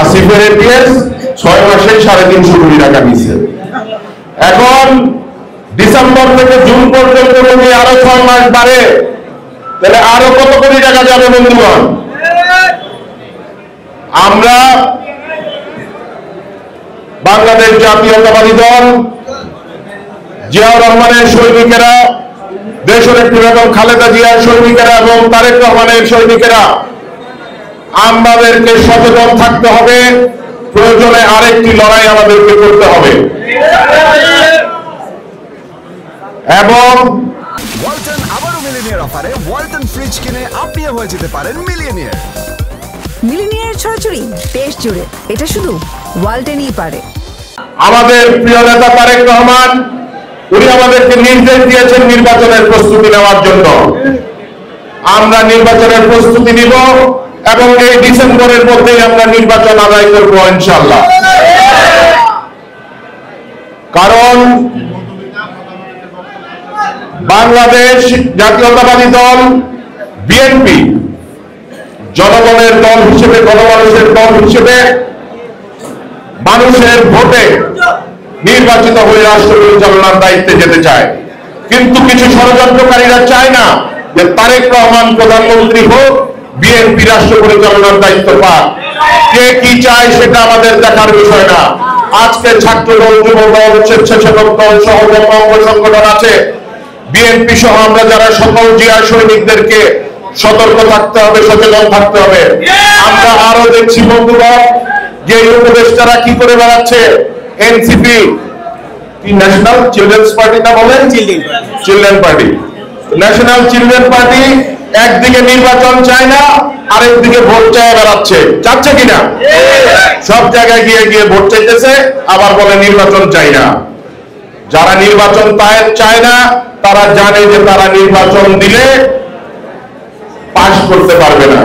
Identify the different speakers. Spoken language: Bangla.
Speaker 1: আসিফের এপিএস 6 মাসে 350 কোটি টাকা নিছে। এখন ডিসেম্বর থেকে জুন পর্যন্ত যদি আরো 6 মাস বাড়ে তাহলে আরো কত কোটি টাকা যাবে বন্ধুগণ? আমরা বাংলাদেশ জাতীয়তাবাদী দল, জিয়াউর রহমানের সৈনিকেরা, দেশনেত্রী বেগম খালেদা জিয়ার সৈনিকেরা এবং তারেক রহমানের সৈনিকেরা আমাদেরকে সচেতন থাকতে হবে। প্রয়োজনে আরেকটি লড়াই আমাদেরকে করতে হবে। এবং
Speaker 2: ওয়ালটন আবারও মিলিনিয়ার অফারে ওয়ালটন ফ্রিজ কিনে আপনিও হয়ে যেতে পারেন মিলিয়নিয়ার।
Speaker 3: মিলিনিয়ার ছড়াছড়ি দেশ জুড়ে, এটা শুধু ওয়ালটনই পারে।
Speaker 1: আমাদের প্রিয় নেতা তারেক রহমান, উনি আমাদেরকে নির্দেশ দিয়েছেন নির্বাচনের প্রস্তুতি নেওয়ার জন্য। আমরা নির্বাচনের প্রস্তুতি নিব এবং এই ডিসেম্বরের মধ্যেই আমরা নির্বাচন আদায় করব ইনশাআল্লাহ। কারণ বাংলাদেশ জাতীয়তাবাদী দল বিএনপি জনগণের দল হিসেবে, গণমানুষের দল হিসেবে মানুষের ভোটে নির্বাচিত হয়ে রাষ্ট্র পরিচালনার দায়িত্বে যেতে চায়। কিন্তু কিছু ষড়যন্ত্রকারীরা চায় না যে তারেক রহমান প্রধানমন্ত্রী হোক, বিএনপি রাষ্ট্র পরিচালনার দায়িত্ব পাক। কে কি চায় সেটা আমাদের দেখার বিষয় না। আজকে ছাত্র দল, যুব দল, স্বেচ্ছাসেবক দল সহ যত অঙ্গ সংগঠন আছে, বিএনপি সহ আমরা যারা সকল জিয়া সৈনিকদেরকে সতর্ক থাকতে হবে, সচেতন থাকতে হবে। আমরা আরো দেখছি বন্ধুগণ যে উপদেষ্টারা কি করে বেড়াচ্ছে। এনসিপি কি ন্যাশনাল চিলড্রেন্স পার্টি না বলেন, children party, national children party একদিকে নির্বাচন চায় না, আরেকদিকে ভোট চায় বেড়াচ্ছে। চাচ্ছে কিনা? সব জায়গায় গিয়ে গিয়ে ভোট চাইতেছে, আবার বলে নির্বাচন চাই না। যারা নির্বাচন চায় না তারা জানে যে তারা নির্বাচন দিলে পাস করতে পারবে না।